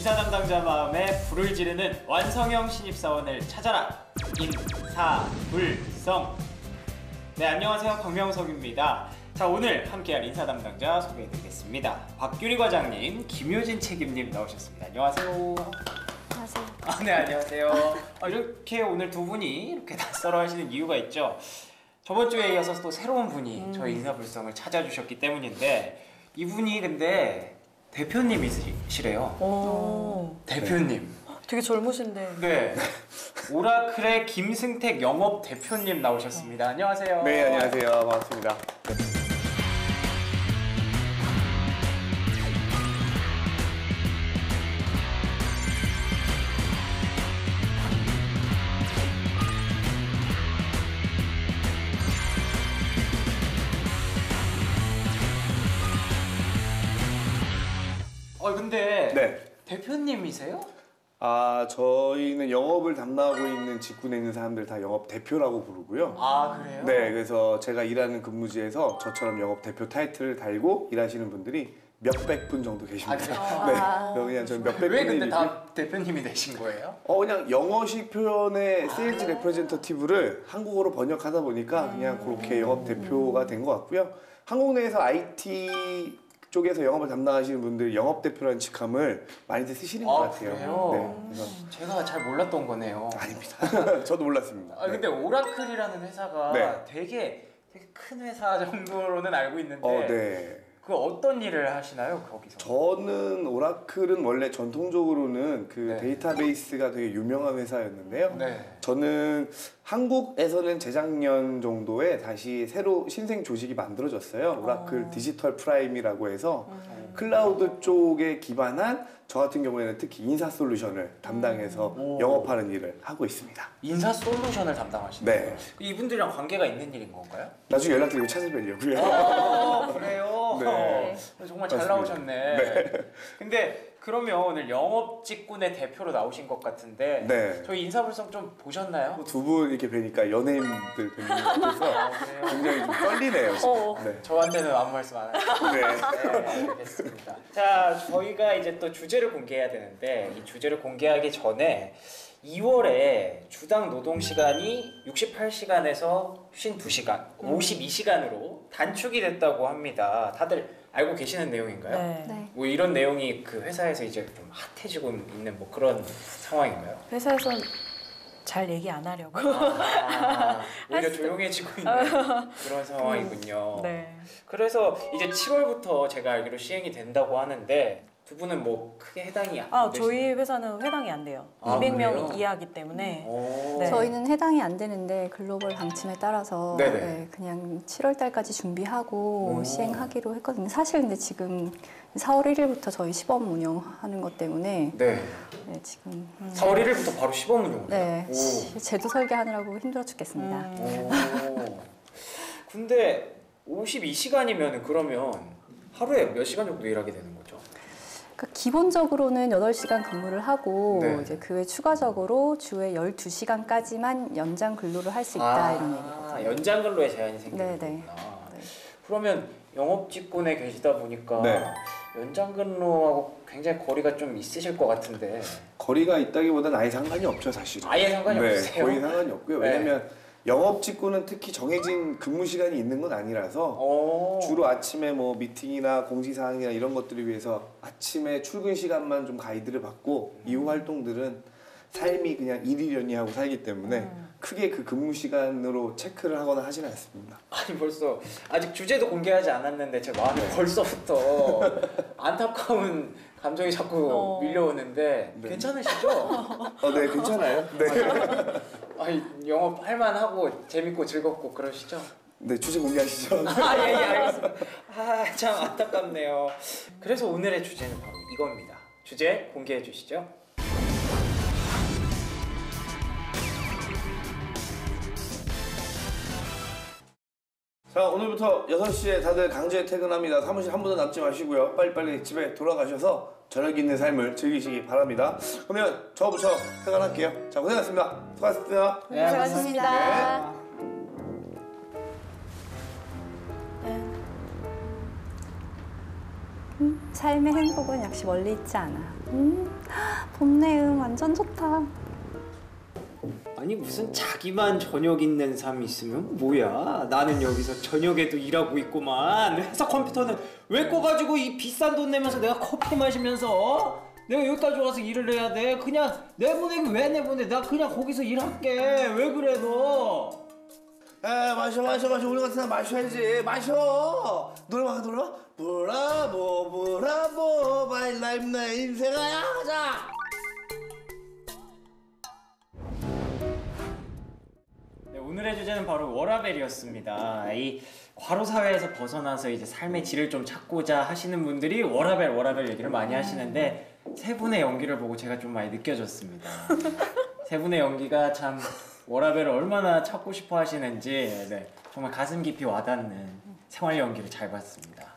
인사 담당자 마음에 불을 지르는 완성형 신입사원을 찾아라. 인사불성. 네, 안녕하세요. 박명석입니다. 자, 오늘 함께할 인사 담당자 소개해드리겠습니다. 박규리 과장님, 김효진 책임님 나오셨습니다. 안녕하세요. 안녕하세요. 네, 안녕하세요. 이렇게 오늘 두 분이 이렇게 낯설어 하시는 이유가 있죠. 저번 주에 이어서 또 새로운 분이 저희 인사불성을 찾아주셨기 때문인데, 이분이 근데 대표님이시래요. 오. 대표님. 되게 젊으신데. 네. 오라클의 김승택 영업 대표님 나오셨습니다. 안녕하세요. 네, 안녕하세요. 반갑습니다. 근데 네. 대표님이세요? 저희는 영업을 담당하고 있는 직군에 있는 사람들 다 영업 대표라고 부르고요. 아, 그래요? 네, 그래서 제가 일하는 근무지에서 저처럼 영업 대표 타이틀을 달고 일하시는 분들이 몇백 분 정도 계십니다. 네, 그냥 저는 몇백 왜 분의 근데 일이고. 다 대표님이 되신 거예요? 그냥 영어식 표현의 세일즈 레프레젠터티브를 한국어로 번역하다 보니까 그냥 그렇게 영업 대표가 된 것 같고요. 한국 내에서 IT 쪽에서 영업을 담당하시는 분들 영업 대표라는 직함을 많이들 쓰시는 것 같아요. 그래요? 네, 그래서 제가 잘 몰랐던 거네요. 아닙니다. 저도 몰랐습니다. 근데 오라클이라는 회사가 네. 되게 큰 회사 정도로는 알고 있는데 네. 그 어떤 일을 하시나요, 거기서? 저는 오라클은 원래 전통적으로는 그 네. 데이터베이스가 되게 유명한 회사였는데요. 네. 저는 한국에서는 재작년 정도에 다시 새로 신생 조직이 만들어졌어요. 오라클 디지털 프라임이라고 해서 클라우드 쪽에 기반한 저 같은 경우에는 특히 인사 솔루션을 담당해서 영업하는 일을 하고 있습니다. 인사 솔루션을 담당하시는 네. 거예요? 이분들이랑 관계가 있는 일인 건가요? 나중에 연락드리고 찾아뵈려고요. 그래요? 네. 정말 잘 맞습니다. 나오셨네. 네. 근데 그러면 오늘 영업 직군의 대표로 나오신 것 같은데 네. 저희 인사불성 좀 보셨나요? 두 분 이렇게 뵈니까 연예인들 뵙는 것 같아서 그래요? 굉장히 좀 떨리네요. 지금. 네. 저한테는 아무 말씀 안 하셨어요. 네. 네, 알겠습니다. 자, 저희가 이제 또 주제를 공개해야 되는데 이 주제를 공개하기 전에 2월에 주당 노동 시간이 68시간에서 52시간, 52시간으로 단축이 됐다고 합니다. 다들 알고 계시는 내용인가요? 네. 뭐 이런 내용이 그 회사에서 이제 좀 핫해지고 있는 뭐 그런 상황인가요? 회사에선 잘 얘기 안 하려고. 오히려 조용해지고 있는 그런 상황이군요. 네. 그래서 이제 7월부터 제가 알기로 시행이 된다고 하는데 두 분은 뭐 크게 해당이 안 되시나요? 저희 회사는 해당이 안 돼요. 아, 200명 그래요? 이하이기 때문에. 오. 네. 저희는 해당이 안 되는데 글로벌 방침에 따라서 네네. 네, 그냥 7월 달까지 준비하고 시행하기로 했거든요. 사실 근데 지금 4월 1일부터 저희 시범 운영하는 것 때문에 네. 네, 지금 4월 1일부터 바로 시범 운영을 네, 해요? 제도 설계하느라고 힘들어 죽겠습니다. 오. 근데 52시간이면 그러면 하루에 몇 시간 정도 일하게 되는 거죠? 그러니까 기본적으로는 8시간 근무를 하고 네. 이제 그 외 추가적으로 주에 12시간까지만 연장 근로를 할 수 있다 이런 얘기거든요. 연장 근로에 제한이 생기는 네, 네. 거구나. 네. 그러면 영업 직군에 계시다 보니까 네. 연장 근로하고 굉장히 거리가 좀 있으실 것 같은데 거리가 있다기보다는 아예 상관이 없죠, 사실은. 아예 상관이 네, 없으세요? 거의 상관이 없고요. 네. 왜냐면 영업 직군은 특히 정해진 근무 시간이 있는 건 아니라서 주로 아침에 뭐 미팅이나 공지사항이나 이런 것들을 위해서 아침에 출근 시간만 좀 가이드를 받고 이후 활동들은 삶이 그냥 일이려니 하고 살기 때문에 크게 그 근무 시간으로 체크를 하거나 하지는 않습니다. 아니 벌써 아직 주제도 공개하지 않았는데 제 마음에 벌써부터 안타까운 감정이 자꾸 밀려오는데 네. 괜찮으시죠? 네, 괜찮아요. 네. 아니 영업 할만하고 재밌고 즐겁고 그러시죠? 네, 주제 공개하시죠. 예, 알겠습니다. 참 안타깝네요. 그래서 오늘의 주제는 바로 이겁니다. 주제 공개해 주시죠. 자, 오늘부터 6시에 다들 강제 퇴근합니다. 사무실 한 분도 남지 마시고요. 빨리빨리 집에 돌아가셔서 저녁 있는 삶을 즐기시기 바랍니다. 그러면 저부터 퇴근할게요. 자, 고생하셨습니다. 수고하셨습니다. 네, 수고하셨습니다. 삶의 행복은 역시 멀리 있지 않아. 봄내 완전 좋다. 아니 무슨 자기만 저녁 있는 삶 있으면 뭐야? 나는 여기서 저녁에도 일하고 있구만. 회사 컴퓨터는 왜 꺼가지고 이 비싼 돈 내면서 내가 커피 마시면서 내가 여기까지 와서 일을 해야 돼? 그냥 내보내기 왜 내보내? 나 그냥 거기서 일할게. 왜 그래 너? 에 마셔 우리 같은 사람 마셔야지. 마셔. 노래방 브라보 마이 라이프 내 인생아 가자. 네, 오늘의 주제는 바로 워라벨이었습니다. 이 과로 사회에서 벗어나서 이제 삶의 질을 좀 찾고자 하시는 분들이 워라벨 얘기를 많이 하시는데 세 분의 연기를 보고 제가 좀 많이 느껴졌습니다. 세 분의 연기가 참 워라벨을 얼마나 찾고 싶어 하시는지 네, 정말 가슴 깊이 와닿는 생활 연기를 잘 봤습니다.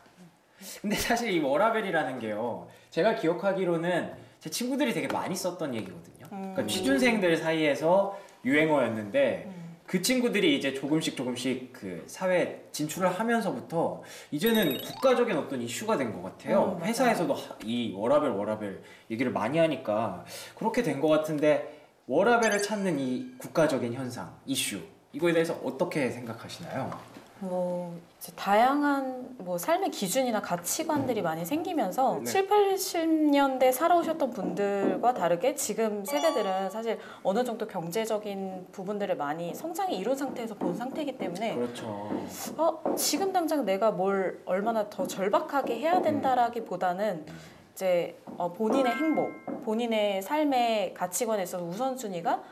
근데 사실 이 워라벨이라는 게요, 제가 기억하기로는 제 친구들이 되게 많이 썼던 얘기거든요. 그러니까 취준생들 사이에서 유행어였는데 그 친구들이 이제 조금씩 그 사회에 진출을 하면서부터 이제는 국가적인 어떤 이슈가 된 것 같아요. 회사에서도 이 워라벨 얘기를 많이 하니까 그렇게 된 것 같은데, 워라벨을 찾는 이 국가적인 현상, 이슈, 이거에 대해서 어떻게 생각하시나요? 뭐 이제 다양한 뭐 삶의 기준이나 가치관들이 많이 생기면서 네. 7, 80년대 살아오셨던 분들과 다르게 지금 세대들은 사실 어느 정도 경제적인 부분들을 많이 성장이 이룬 상태에서 본 상태이기 때문에 그렇죠. 지금 당장 내가 뭘 얼마나 더 절박하게 해야 된다라기보다는 이제 본인의 행복, 본인의 삶의 가치관에 있어서 우선순위가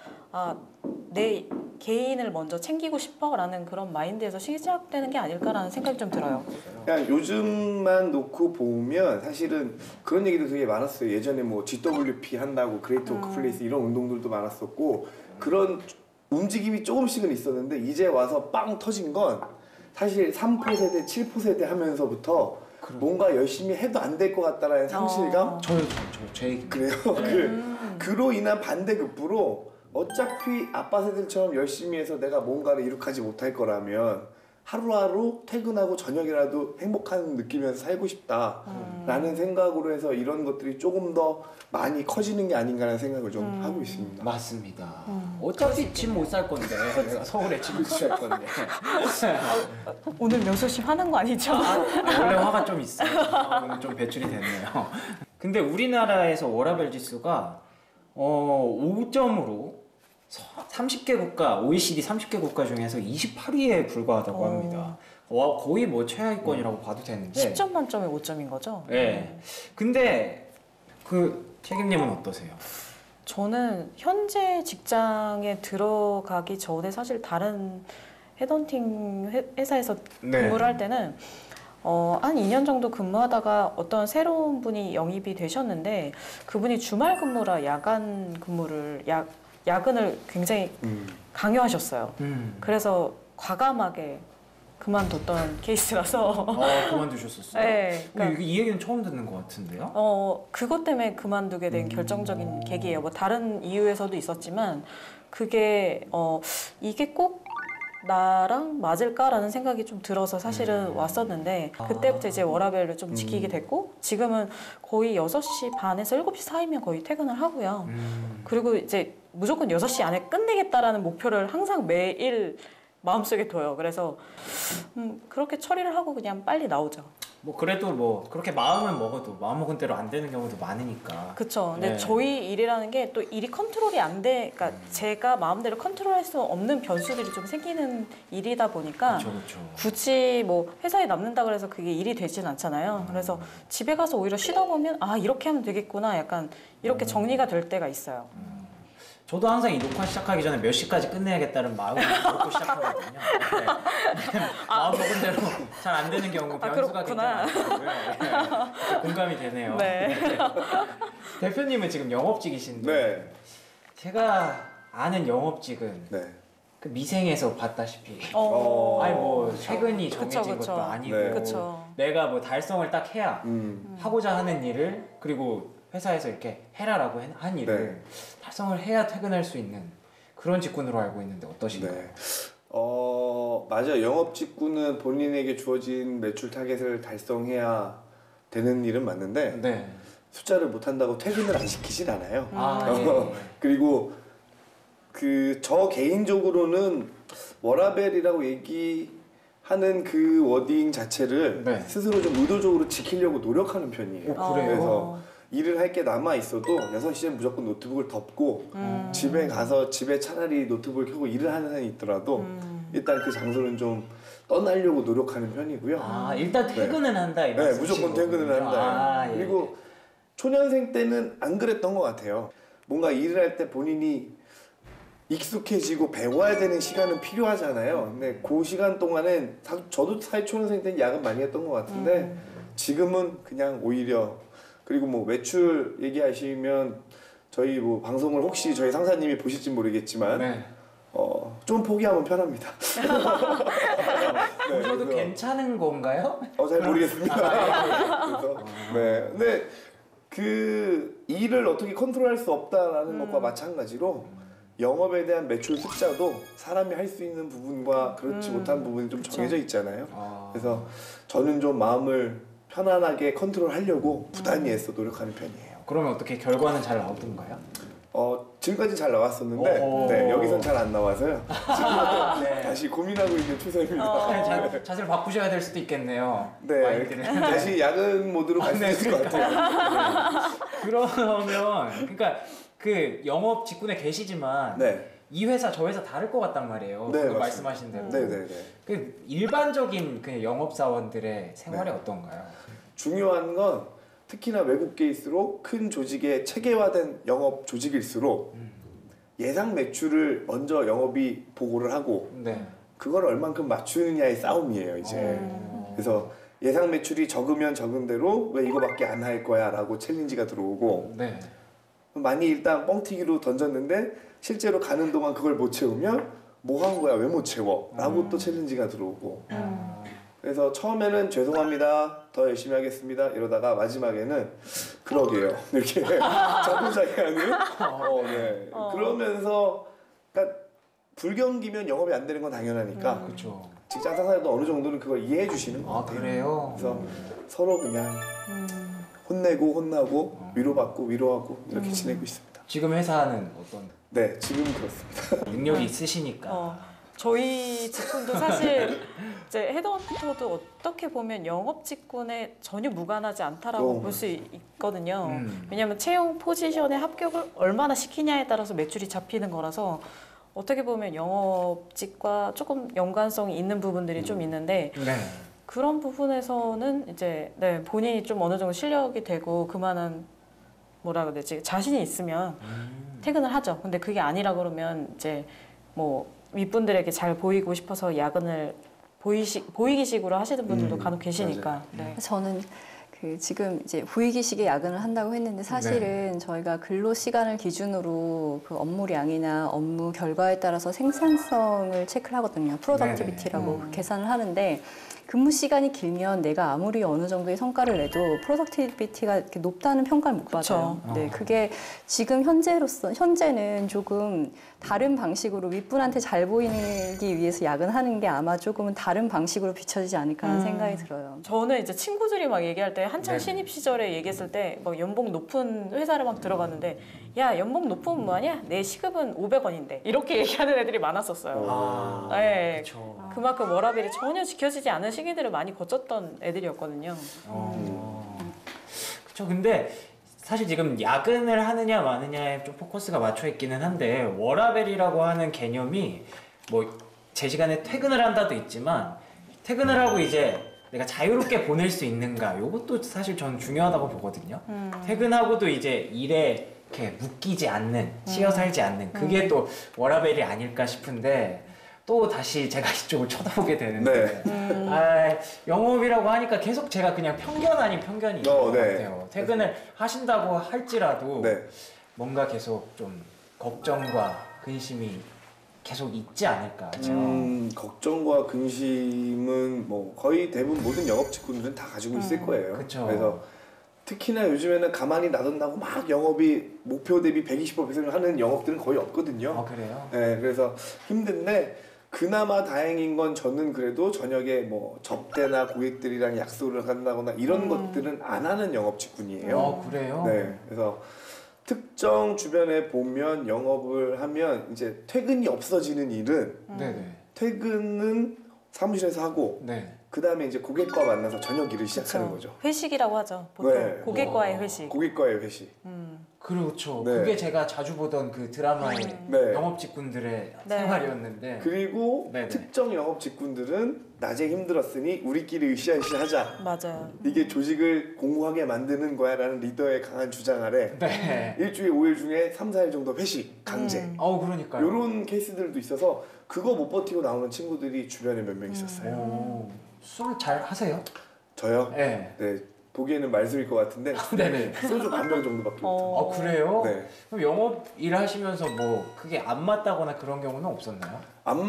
내 개인을 먼저 챙기고 싶어라는 그런 마인드에서 시작되는 게 아닐까라는 생각이 좀 들어요. 그냥 요즘만 놓고 보면 사실은 그런 얘기도 되게 많았어요. 예전에 뭐 GWP 한다고 그레이트 워크플레이스 이런 운동들도 많았었고 그런 움직임이 조금씩은 있었는데 이제 와서 빵 터진 건 사실 3포 세대, 7포 세대 하면서부터 뭔가 열심히 해도 안 될 것 같다라는 상실감? 제 얘기. 그래요? 그로 인한 반대급부로 어차피 아빠 세대처럼 열심히 해서 내가 뭔가를 이룩하지 못할 거라면 하루하루 퇴근하고 저녁이라도 행복한 느끼면서 살고 싶다라는 생각으로 해서 이런 것들이 조금 더 많이 커지는 게 아닌가라는 생각을 좀 하고 있습니다. 맞습니다. 어차피 집 못 살 건데 내가 서울에 집 못 살 건데. 오늘 명수 씨 화난 거 아니죠? 원래 화가 좀 있어요. 오늘 좀 배출이 됐네요. 근데 우리나라에서 워라벨 지수가 5점으로 30개 국가, OECD 30개 국가 중에서 28위에 불과하다고 합니다. 거의 뭐 최하위권이라고 봐도 되는데 10점 만점에 5점인 거죠? 네. 근데 그 책임님은 어떠세요? 저는 현재 직장에 들어가기 전에 사실 다른 헤드헌팅 회사에서 네. 근무를 할 때는 한 2년 정도 근무하다가 어떤 새로운 분이 영입이 되셨는데 그분이 주말 근무라 야간 근무를 야근을 굉장히 강요하셨어요. 그래서 과감하게 그만뒀던 케이스라서. 그만두셨었어요? 네. 그러니까 이 얘기는 처음 듣는 것 같은데요? 그것 때문에 그만두게 된 결정적인 계기예요. 뭐 다른 이유에서도 있었지만 그게 이게 꼭 나랑 맞을까라는 생각이 좀 들어서 사실은 왔었는데 그때부터 이제 워라밸을 좀 지키게 됐고 지금은 거의 6시 반에서 7시 사이면 거의 퇴근을 하고요. 그리고 이제 무조건 6시 안에 끝내겠다라는 목표를 항상 매일 마음속에 둬요. 그래서 그렇게 처리를 하고 그냥 빨리 나오죠. 뭐 그래도 뭐 그렇게 마음은 먹어도 마음 먹은 대로 안 되는 경우도 많으니까. 그렇죠. 근데 네. 저희 일이라는 게 또 일이 컨트롤이 안 돼, 그러니까 제가 마음대로 컨트롤할 수 없는 변수들이 좀 생기는 일이다 보니까 그렇죠. 굳이 뭐 회사에 남는다 그래서 그게 일이 되진 않잖아요. 그래서 집에 가서 오히려 쉬다 보면 이렇게 하면 되겠구나, 약간 이렇게 정리가 될 때가 있어요. 저도 항상 이 녹화 시작하기 전에 몇 시까지 끝내야겠다는 마음을 먹고 시작하거든요. 네. 마음 먹은 대로 잘 안 되는 경우 변수가 굉장히 그렇구나. 많더라고요. 네. 공감이 되네요. 네. 네. 대표님은 지금 영업직이신데 네. 제가 아는 영업직은 네. 그 미생에서 봤다시피 아니 뭐 퇴근이 정해진 그쵸. 것도 아니고 네. 그쵸. 내가 뭐 달성을 딱 해야 하고자 하는 일을, 그리고 회사에서 이렇게 해라라고 한 일을 네. 달성을 해야 퇴근할 수 있는 그런 직군으로 알고 있는데 어떠신가요? 네. 맞아요. 영업 직군은 본인에게 주어진 매출 타겟을 달성해야 되는 일은 맞는데 네. 숫자를 못한다고 퇴근을 안 시키진 않아요. 예. 그리고 저 개인적으로는 워라벨이라고 얘기하는 그 워딩 자체를 네. 스스로 좀 의도적으로 지키려고 노력하는 편이에요. 그래요? 그래서 일을 할 게 남아 있어도 6시에 무조건 노트북을 덮고 집에 가서 집에 차라리 노트북을 켜고 일을 하는 사람이 있더라도 일단 그 장소는 좀 떠나려고 노력하는 편이고요. 아, 일단 퇴근은 한다 이 네, 말씀이시군요. 무조건 퇴근을 한다. 아, 예. 그리고 초년생 때는 안 그랬던 것 같아요. 뭔가 일을 할 때 본인이 익숙해지고 배워야 되는 시간은 필요하잖아요. 근데 그 시간 동안엔 저도 사실 초년생 때는 야근 많이 했던 것 같은데 지금은 그냥 오히려 그리고 뭐 외출 얘기하시면 저희 뭐 방송을 혹시 저희 상사님이 보실지 모르겠지만 네. 좀 포기하면 편합니다. 네, 보셔도 그래서 괜찮은 건가요? 잘 모르겠습니다. 그래서 네, 근데 그 일을 어떻게 컨트롤할 수 없다라는 것과 마찬가지로 영업에 대한 매출 숫자도 사람이 할 수 있는 부분과 그렇지 못한 부분이 좀 정해져 있잖아요. 그래서 저는 좀 마음을 편안하게 컨트롤하려고 부단히 애써 노력하는 편이에요. 그러면 어떻게 결과는 잘 나오던가요? 지금까지 잘 나왔었는데 오. 네, 여기선 잘 안 나와서요. 지금 네. 다시 고민하고 있는 추세입니다. 자세를 바꾸셔야 될 수도 있겠네요. 네, 마인드를. 다시 야근 모드로 갈 수 네, 있을 것 같아요. 그러면 그러니까 그 영업 직군에 계시지만 네, 이 회사 저 회사 다를 것 같단 말이에요. 네, 방금 맞습니다. 말씀하신 대로. 네, 네, 네. 그 일반적인 그 영업 사원들의 생활이 네. 어떤가요? 중요한 건 특히나 외국계일수록 큰 조직의 체계화된 영업 조직일수록 예상 매출을 먼저 영업이 보고를 하고 네. 그걸 얼만큼 맞추느냐의 싸움이에요 이제. 그래서 예상 매출이 적으면 적은 대로 왜 이거밖에 안 할 거야 라고 챌린지가 들어오고 네. 많이 일단 뻥튀기로 던졌는데 실제로 가는 동안 그걸 못 채우면 뭐 한 거야 왜 못 채워 라고 또 챌린지가 들어오고 그래서 처음에는 죄송합니다 더 열심히 하겠습니다 이러다가 마지막에는 그러게요 이렇게 자포자기하는 네. 그러면서 그러니까 불경기면 영업이 안 되는 건 당연하니까 그렇죠. 직장 상사도 어느 정도는 그걸 이해해 주시는 것 아 같아요. 그래요? 그래서 서로 그냥 혼내고 혼나고 위로받고 위로하고 이렇게 지내고 있습니다. 지금 회사는 어떤 네, 지금 그렇습니다. 능력이 있으시니까. 저희 직군도 사실 이제 헤드헌터도 어떻게 보면 영업 직군에 전혀 무관하지 않다라고 볼 수 있거든요. 왜냐하면 채용 포지션의 합격을 얼마나 시키냐에 따라서 매출이 잡히는 거라서 어떻게 보면 영업직과 조금 연관성이 있는 부분들이 좀 있는데 네. 그런 부분에서는 이제 본인이 좀 어느 정도 실력이 되고 그만한 뭐라 그래야 되지 자신이 있으면 퇴근을 하죠. 근데 그게 아니라 그러면 이제 뭐 윗분들에게 잘 보이고 싶어서 야근을 보이기식으로 하시는 분들도 간혹 계시니까. 네. 저는 지금 이제 보이기식의 야근을 한다고 했는데 사실은 저희가 근로 시간을 기준으로 그 업무량이나 업무 결과에 따라서 생산성을 체크를 하거든요. 프로덕티비티라고 계산을 하는데 근무 시간이 길면 내가 아무리 어느 정도의 성과를 내도 프로덕티비티가 이렇게 높다는 평가를 못 받아요. 네, 그게 지금 현재는 조금 다른 방식으로 윗분한테 잘 보이기 위해서 야근하는 게 아마 조금은 다른 방식으로 비춰지지 않을까 하는 생각이 들어요. 저는 이제 친구들이 막 얘기할 때 한창 신입 시절에 얘기했을 때 막 연봉 높은 회사를 막 들어갔는데 야 연봉 높으면 뭐하냐? 내 시급은 500원인데 이렇게 얘기하는 애들이 많았었어요. 네, 그렇죠. 그만큼 워라밸이 전혀 지켜지지 않은 시기들을 많이 거쳤던 애들이었거든요. 그렇죠. 근데 사실 지금 야근을 하느냐 마느냐에 좀 포커스가 맞춰 있기는 한데 워라밸이라고 하는 개념이 뭐 제 시간에 퇴근을 한다도 있지만 퇴근을 하고 이제 내가 자유롭게 보낼 수 있는가 이것도 사실 저는 중요하다고 보거든요. 퇴근하고도 이제 일에 이렇게 묶이지 않는 쉬어 살지 않는 그게 또 워라밸이 아닐까 싶은데 또 다시 제가 이쪽을 쳐다보게 되는데 영업이라고 하니까 계속 제가 그냥 편견 아닌 편견이 있는 것 같아요. 퇴근을 하신다고 할지라도 뭔가 계속 좀 걱정과 근심이 계속 있지 않을까. 걱정과 근심은 뭐 거의 대부분 모든 영업 직군들은 다 가지고 있을 거예요. 그쵸. 그래서 특히나 요즘에는 가만히 놔둔다고 막 영업이 목표 대비 120% 배승을 하는 영업들은 거의 없거든요. 그래요? 네, 그래서 힘든데 그나마 다행인 건 저는 그래도 저녁에 뭐 접대나 고객들이랑 약속을 한다거나 이런 것들은 안 하는 영업 직군이에요. 그래요? 네, 그래서 특정 주변에 보면 영업을 하면 이제 퇴근이 없어지는 일은 네네. 퇴근은 사무실에서 하고 네. 그 다음에 이제 고객과 만나서 저녁 일을 시작하는 그쵸. 거죠. 회식이라고 하죠. 보통 네. 고객과의 회식. 고객과의 회식. 그렇죠. 네. 그게 제가 자주 보던 그 드라마의 네. 영업 직군들의 네. 생활이었는데. 그리고 네네. 특정 영업 직군들은 낮에 힘들었으니 우리끼리 으쌰으쌰 하자. 맞아요. 이게 조직을 공고하게 만드는 거야라는 리더의 강한 주장 아래 네. 일주일 5일 중에 3, 4일 정도 회식, 강제 그러니까요. 이런 케이스들도 있어서 그거 못 버티고 나오는 친구들이 주변에 몇 명 있었어요. 술 잘 하세요? 저요? 네. 네, 보기에는 말술일 것 같은데 네네. 소주 반 병 정도밖에 못해요. 그래요? 네. 그럼 영업 일하시면서 뭐 그게 안 맞다거나 그런 경우는 없었나요? 안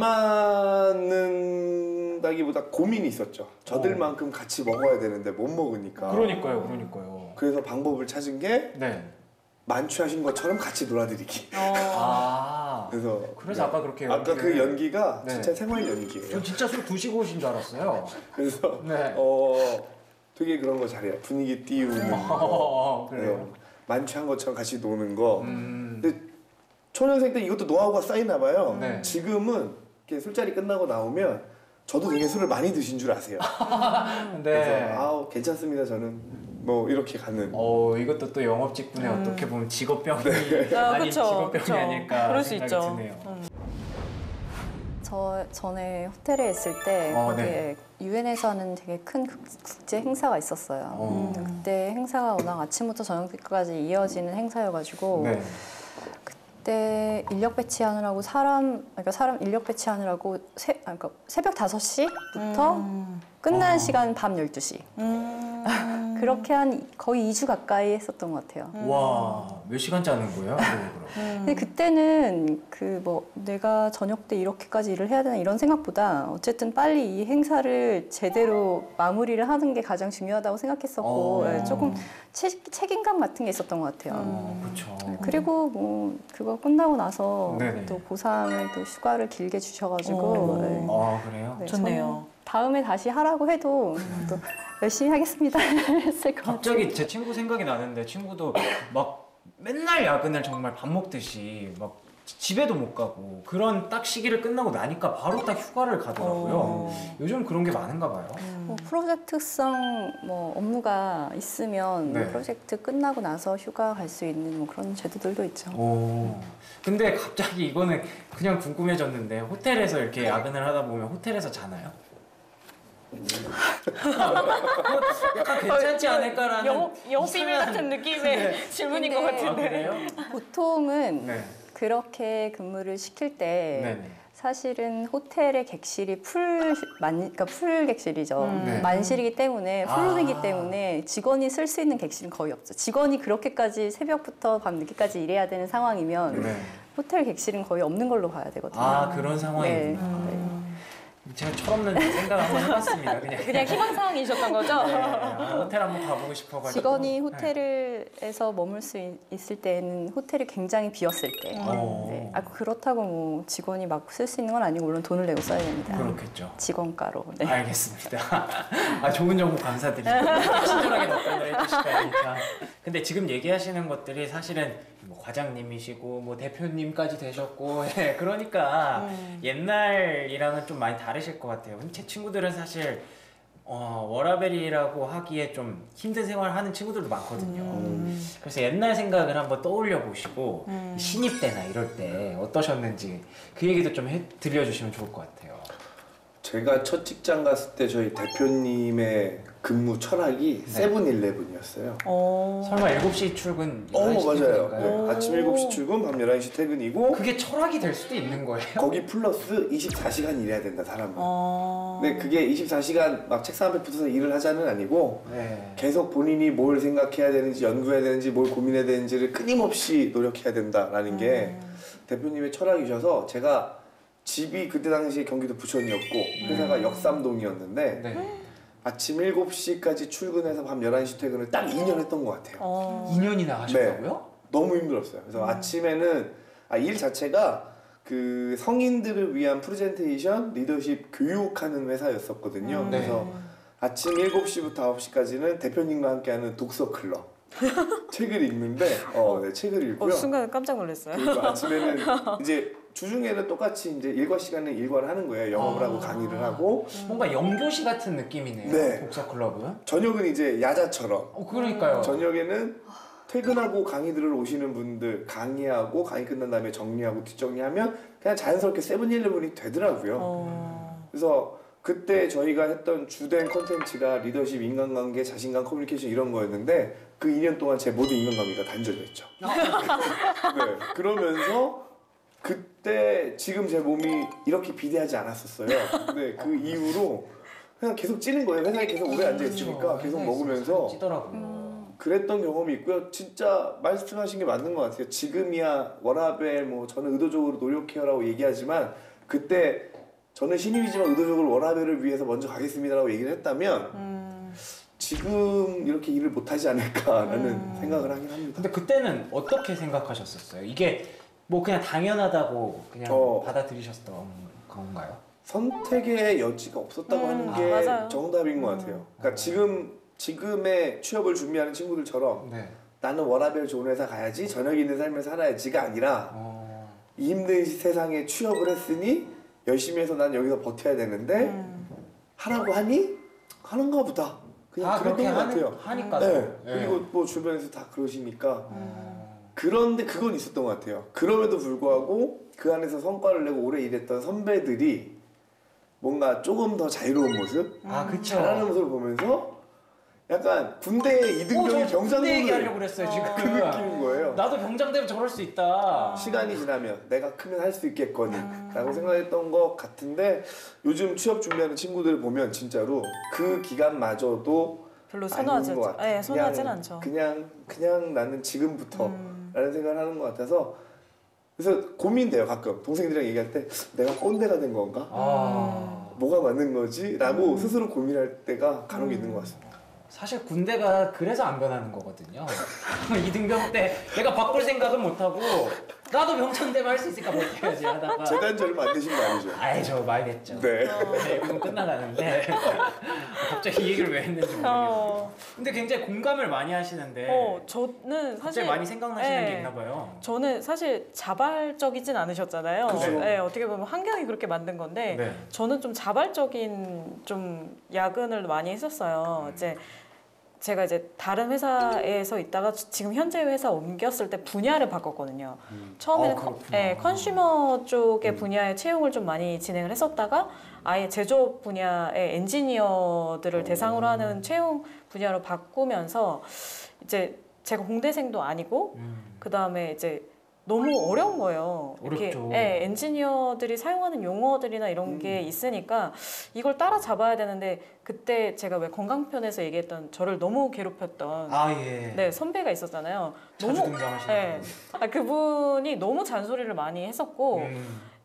맞는다기보다 고민이 있었죠. 저들만큼 같이 먹어야 되는데 못 먹으니까. 그러니까요. 그래서 방법을 찾은 게 네. 만취하신 것처럼 같이 놀아드리기. 그래서 그래서 아까 그렇게 아까 그 연기가 네. 진짜 생활 연기예요. 전 진짜 술 드시고 오신 줄 알았어요. 그래서 네. 되게 그런 거 잘해요. 분위기 띄우는 거. 그래요. 만취한 것처럼 같이 노는 거. 음. 근데 초년생 때 이것도 노하우가 쌓이나 봐요. 네. 지금은 이렇게 술자리 끝나고 나오면 저도 되게 술을 많이 드신 줄 아세요. 그래서 네. 괜찮습니다. 저는 뭐 이렇게 가는. 이것도 또 영업 직군의 어떻게 보면 직업병이 아닌 그쵸, 직업병이 그쵸. 아닐까 그럴 수 생각이 있죠. 드네요. 저 전에 호텔에 있을 때 거기에 유엔에서 하는 되게 큰 국제 행사가 있었어요. 그때 행사가 워낙 아침부터 저녁까지 이어지는 행사여가지고 네. 그때 인력 배치하느라고 사람 인력 배치하느라고 그러니까 새벽 5시부터 끝나는 시간 밤 12시. 그렇게 한 거의 2주 가까이 했었던 것 같아요. 와, 몇 시간 짜는 거예요? 그럼? 근데 그때는 내가 저녁 때 이렇게까지 일을 해야 되나 이런 생각보다 어쨌든 빨리 이 행사를 제대로 마무리를 하는 게 가장 중요하다고 생각했었고 조금 책임감 같은 게 있었던 것 같아요. 그렇죠. 그리고 뭐 그거 끝나고 나서 네네. 또 보상을 또 휴가를 길게 주셔가지고 네. 그래요? 네, 좋네요. 저는 다음에 다시 하라고 해도 또 열심히 하겠습니다 했을 것 같아요. 갑자기 제 친구 생각이 나는데 친구도 막 맨날 야근을 정말 밥 먹듯이 막 집에도 못 가고 그런 딱 시기를 끝나고 나니까 바로 딱 휴가를 가더라고요. 요즘 그런 게 많은가 봐요. 뭐 프로젝트성 업무가 있으면 네. 프로젝트 끝나고 나서 휴가 갈 수 있는 뭐 그런 제도들도 있죠. 근데 갑자기 이거는 그냥 궁금해졌는데 호텔에서 이렇게 야근을 하다 보면 호텔에서 자나요? 약간 괜찮지 않을까라는 영업 비밀 같은 느낌의 질문인 것 근데- 같은데. 그래요? 보통은 네. 그렇게 근무를 시킬 때 네네. 사실은 호텔의 객실이 그러니까 풀 객실이죠. 네. 만실이기 때문에 풀룸이기 때문에 직원이 쓸 수 있는 객실은 거의 없죠. 직원이 그렇게까지 새벽부터 밤 늦게까지 일해야 되는 상황이면 네. 호텔 객실은 거의 없는 걸로 봐야 되거든요. 그런 상황이구나. 네. 제가 철없는 생각 한번 해봤습니다. 그냥 희망사항이셨던 거죠? 네. 호텔 한번 가보고 싶어가지고. 직원이 호텔에서 머물 수 있을 때는 호텔이 굉장히 비었을 때. 네. 그렇다고 뭐 직원이 막 쓸 수 있는 건 아니고 물론 돈을 내고 써야 됩니다. 그렇겠죠. 직원가로. 네. 알겠습니다. 좋은 정보 감사드립니다. 친절하게 답변을 해주시다니까. 근데 지금 얘기하시는 것들이 사실은 뭐 과장님이시고 뭐 대표님까지 되셨고 그러니까 옛날이랑은 좀 많이 다르실 것 같아요. 제 친구들은 사실 워라벨이라고 하기에 좀 힘든 생활하는 친구들도 많거든요. 그래서 옛날 생각을 한번 떠올려 보시고 신입 때나 이럴 때 어떠셨는지 그 얘기도 좀 들려주시면 좋을 것 같아요. 제가 첫 직장 갔을 때 저희 대표님의 근무 철학이 세븐일레븐이었어요. 설마 7시 출근 11시 맞아요. 퇴근인가요? 네, 아침 7시 출근, 밤 11시 퇴근이고 그게 철학이 될 수도 있는 거예요? 거기 플러스 24시간 일해야 된다, 사람은. 근데 그게 24시간 막 책상 앞에 붙어서 일을 하자는 아니고 네. 계속 본인이 뭘 생각해야 되는지, 연구해야 되는지, 뭘 고민해야 되는지를 끊임없이 노력해야 된다라는 게 대표님의 철학이셔서 제가 집이 그때 당시에 경기도 부천이었고 회사가 역삼동이었는데 네. 아침 7시까지 출근해서 밤 11시 퇴근을 딱 2년 했던 것 같아요. 2년이나 하셨다고요? 너무 힘들었어요. 그래서 아침에는 일 자체가 그 성인들을 위한 프레젠테이션 리더십 교육하는 회사였었거든요. 네. 그래서 아침 7시부터 9시까지는 대표님과 함께하는 독서 클럽 책을 읽는데 네, 책을 읽고요. 순간 깜짝 놀랐어요. 그리고 아침에는 이제 주중에는 똑같이 이제 일과 시간에 일과를 하는 거예요. 영업을 하고 강의를 하고. 뭔가 영교시 같은 느낌이네요. 네. 독서 클럽은. 저녁은 이제 야자처럼. 그러니까요. 저녁에는 퇴근하고 강의 들으러 오시는 분들 강의하고 강의 끝난 다음에 정리하고 뒷정리하면 그냥 자연스럽게 세븐일레븐이 되더라고요. 그래서 그때 저희가 했던 주된 콘텐츠가 리더십, 인간관계, 자신감, 커뮤니케이션 이런 거였는데 그 2년 동안 제 모든 인간관계가 단절됐죠. 네, 그러면서 그때 지금 제 몸이 이렇게 비대하지 않았었어요. 근데 그 이후로 그냥 계속 찌는 거예요. 회사에 계속 오래 앉아 있으니까 계속 먹으면서 찌더라고요. 그랬던 경험이 있고요. 진짜 말씀하신 게 맞는 것 같아요. 지금이야 워라벨 뭐 저는 의도적으로 노력해요라고 얘기하지만 그때 저는 신입이지만 의도적으로 워라벨을 위해서 먼저 가겠습니다라고 얘기를 했다면 지금 이렇게 일을 못하지 않을까라는 생각을 하긴 합니다. 근데 그때는 어떻게 생각하셨었어요? 이게 뭐 그냥 당연하다고 그냥 받아들이셨던 건가요? 선택의 여지가 없었다고 하는 게 맞아요. 정답인 것 같아요. 그러니까 지금의 취업을 준비하는 친구들처럼 네. 나는 워라벨 좋은 회사 가야지 저녁에 있는 삶을 살아야지가 아니라 이 힘든 세상에 취업을 했으니 열심히 해서 난 여기서 버텨야 되는데 하라고 하니? 하는가 보다. 그냥 그렇게 같아요. 하니까. 네. 그리고 뭐 주변에서 다 그러시니까. 그런데 그건 있었던 것 같아요. 그럼에도 불구하고 그 안에서 성과를 내고 오래 일했던 선배들이 뭔가 조금 더 자유로운 모습, 그쵸. 잘하는 모습을 보면서 약간 군대의 이등병이 병장 얘기하려고 모드 그랬어요 지금. 그 느낌인 거예요. 나도 병장 되면 저럴 수 있다. 시간이 지나면 내가 크면 할 수 있겠거니 라고 생각했던 것 같은데 요즘 취업 준비하는 친구들 보면 진짜로 그 기간마저도 별로 선호하지 아닌 것 않죠. 같아요. 네, 선호하진 않죠. 그냥 나는 지금부터 라는 생각을 하는 것 같아서 그래서 고민돼요. 가끔 동생들이랑 얘기할 때 내가 꼰대가 된 건가? 뭐가 맞는 거지? 라고 스스로 고민할 때가 간혹 있는 것 같습니다. 사실 군대가 그래서 안 변하는 거거든요. 이등병 때 내가 바꿀 생각은 못하고 나도 병장 되면 할 수 있으니까 버텨야지 하다가 재단절임 안 되신 거 아니죠? 아이 저 많이 됐죠. 네. 네, 이건 끝나가는데 갑자기 이 얘기를 왜 했는지 모르겠어요. 근데 굉장히 공감을 많이 하시는데 저는 사실 갑자기 많이 생각나시는 네. 게 있나 봐요. 저는 사실 자발적이진 않으셨잖아요. 그죠. 네, 어떻게 보면 환경이 그렇게 만든 건데 네. 저는 좀 자발적인 좀 야근을 많이 했었어요. 이제 제가 이제 다른 회사에서 있다가 지금 현재 회사 옮겼을 때 분야를 바꿨거든요. 처음에는 컨슈머 쪽의 분야의 채용을 좀 많이 진행을 했었다가 아예 제조업 분야의 엔지니어들을 대상으로 하는 채용 분야로 바꾸면서 이제 제가 공대생도 아니고 그 다음에 이제 너무 어려운 거예요. 이렇게 어렵죠. 엔지니어들이 사용하는 용어들이나 이런 게 있으니까 이걸 따라잡아야 되는데 그때 제가 왜 건강편에서 얘기했던 저를 너무 괴롭혔던 예. 네, 선배가 있었잖아요. 자주 등장하시는 그분이 너무 잔소리를 많이 했었고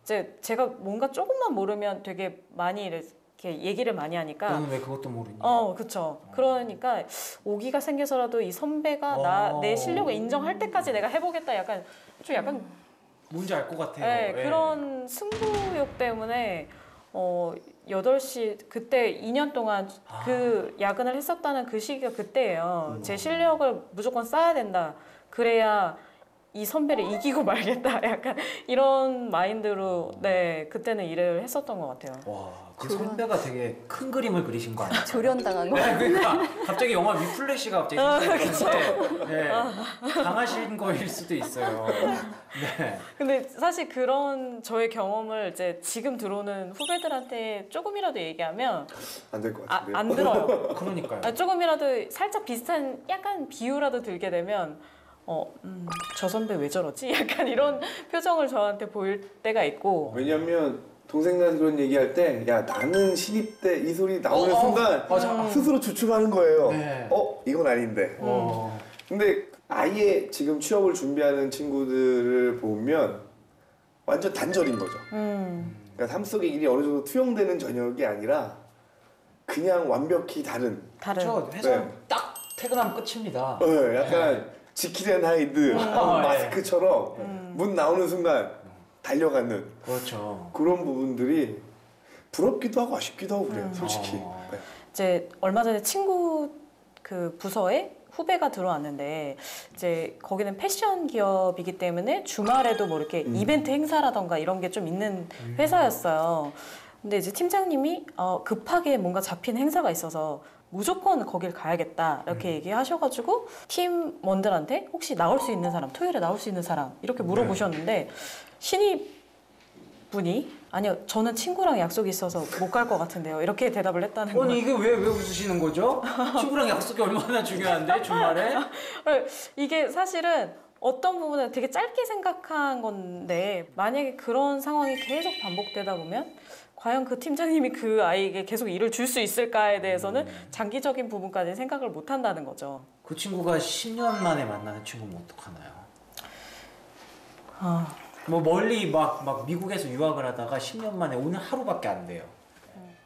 이제 제가 뭔가 조금만 모르면 되게 많이 이렇게 얘기를 많이 하니까 너는 왜 그것도 모르니? 그쵸. 그러니까 오기가 생겨서라도 이 선배가 내 실력을 인정할 때까지 내가 해보겠다. 약간 뭔지 알 것 같아요. 네, 예. 그런 승부욕 때문에 8시 그때 2년 동안 그 야근을 했었다는 그 시기가 그때예요. 제 실력을 무조건 쌓아야 된다. 그래야 이 선배를 이기고 말겠다. 약간 이런 마인드로 네 그때는 일을 했었던 것 같아요. 와, 그 선배가 되게 큰 그림을 그리신 거 아니에요? 조련당한 거. 네, 그러니까 갑자기 영화 위플래시가 갑자기 생각나는데 네, 당하신 거일 수도 있어요. 네. 근데 사실 그런 저의 경험을 이제 지금 들어오는 후배들한테 조금이라도 얘기하면 안 될 것 같은데요. 안 들어요. 그러니까요. 조금이라도 살짝 비슷한 약간 비유라도 들게 되면 저 선배 왜 저러지? 약간 이런 표정을 저한테 보일 때가 있고 왜냐면 동생들한테 그런 얘기할 때 야 나는 신입 때 이 소리 나오는 순간 맞아. 스스로 주춤하는 거예요. 네. 이건 아닌데. 근데 아예 지금 취업을 준비하는 친구들을 보면 완전 단절인 거죠. 그러니까 삶 속의 일이 어느 정도 투영되는 저녁이 아니라 그냥 완벽히 다른. 그렇죠. 회사 네. 딱 퇴근하면 끝입니다. 약간 지킬 앤 하이드 마스크처럼 문 나오는 순간 달려가는 그렇죠. 그런 부분들이 부럽기도 하고 아쉽기도 하고 그래요, 솔직히. 네. 이제 얼마 전에 친구 그 부서에 후배가 들어왔는데 이제 거기는 패션 기업이기 때문에 주말에도 뭐 이렇게 이벤트 행사라던가 이런 게 좀 있는 회사였어요. 근데 이제 팀장님이 급하게 뭔가 잡힌 행사가 있어서 무조건 거길 가야겠다 이렇게 얘기하셔가지고 팀원들한테 혹시 나올 수 있는 사람, 토요일에 나올 수 있는 사람 이렇게 물어보셨는데 신입 분이 아니요 저는 친구랑 약속이 있어서 못 갈 것 같은데요 이렇게 대답을 했다는 거예요. 아니 이게 왜 웃으시는 거죠? 친구랑 약속이 얼마나 중요한데 주말에? 이게 사실은 어떤 부분은 되게 짧게 생각한 건데 만약에 그런 상황이 계속 반복되다 보면 과연 그 팀장님이 그 아이에게 계속 일을 줄 수 있을까에 대해서는 장기적인 부분까지 생각을 못 한다는 거죠. 그 친구가 10년 만에 만나는 친구면 어떡하나요? 뭐 멀리 막 미국에서 유학을 하다가 10년 만에 오늘 하루밖에 안 돼요.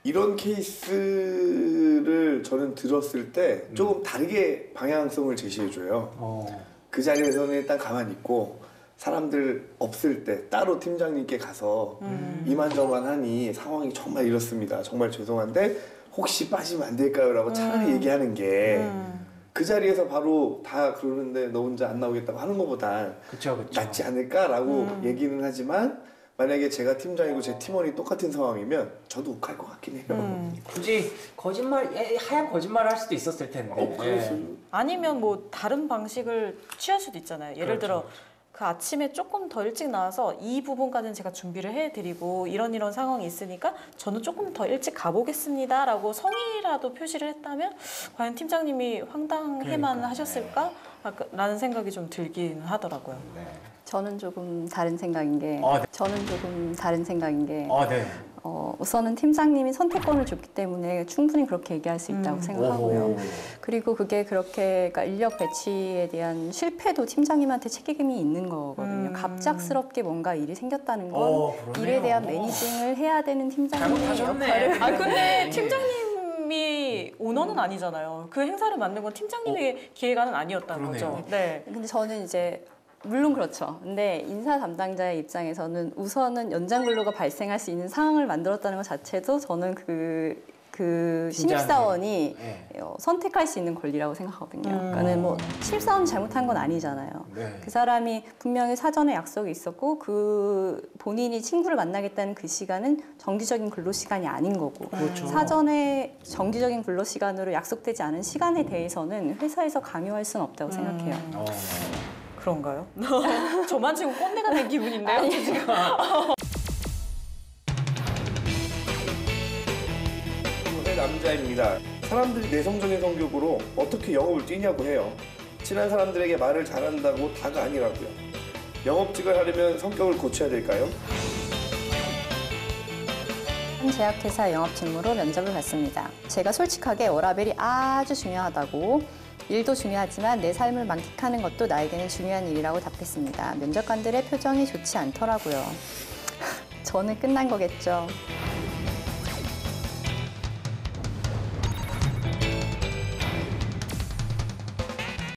이런 케이스를 저는 들었을 때 조금 다르게 방향성을 제시해줘요. 그 자리에서는 일단 가만히 있고 사람들 없을 때 따로 팀장님께 가서 이만저만하니 상황이 정말 이렇습니다. 정말 죄송한데 혹시 빠지면 안 될까요? 라고 차라리 얘기하는 게 그 자리에서 바로 다 그러는데 너 혼자 안 나오겠다고 하는 것보다 그쵸. 낫지 않을까라고 얘기는 하지만 만약에 제가 팀장이고 제 팀원이 똑같은 상황이면 저도 욱할 것 같긴 해요. 굳이 하얀 거짓말을 할 수도 있었을 텐데. 그래서 아니면 뭐 다른 방식을 취할 수도 있잖아요. 예를 들어 그 아침에 조금 더 일찍 나와서 이 부분까지는 제가 준비를 해드리고 이런 상황이 있으니까 저는 조금 더 일찍 가보겠습니다 라고 성의라도 표시를 했다면 과연 팀장님이 황당해만 하셨을까? 라는 생각이 좀 들긴 하더라고요. 저는 조금 다른 생각인 게 네. 우선은 팀장님이 선택권을 줬기 때문에 충분히 그렇게 얘기할 수 있다고 생각하고요. 그리고 그게 그렇게 그러니까 인력 배치에 대한 실패도 팀장님한테 책임이 있는 거거든요. 갑작스럽게 뭔가 일이 생겼다는 건 일에 대한 매니징을 해야 되는 팀장님의 역할을 근데 팀장님이 오너는 아니잖아요. 그 행사를 만든 건 팀장님의 기획안은 아니었다는 거죠. 네. 근데 저는 이제 물론 그렇죠. 근데 인사 담당자의 입장에서는 우선은 연장 근로가 발생할 수 있는 상황을 만들었다는 것 자체도 저는 그 신입사원이 선택할 수 있는 권리라고 생각하거든요. 그러니까는 뭐 신입사원이 잘못한 건 아니잖아요. 그 사람이 분명히 사전에 약속이 있었고 그 본인이 친구를 만나겠다는 그 시간은 정기적인 근로 시간이 아닌 거고 사전에 정기적인 근로 시간으로 약속되지 않은 시간에 대해서는 회사에서 강요할 수는 없다고 생각해요. 그런가요? 저만 지금 꼰대가 된 기분인데요? 지금. 남자입니다. 사람들이 내성적인 성격으로 어떻게 영업을 뛰냐고 해요. 친한 사람들에게 말을 잘한다고 다가 아니라고요. 영업직을 하려면 성격을 고쳐야 될까요? 한 제약회사 영업 직무로 면접을 봤습니다. 제가 솔직하게 워라밸이 아주 중요하다고 일도 중요하지만 내 삶을 만끽하는 것도 나에게는 중요한 일이라고 답했습니다. 면접관들의 표정이 좋지 않더라고요. 저는 끝난 거겠죠.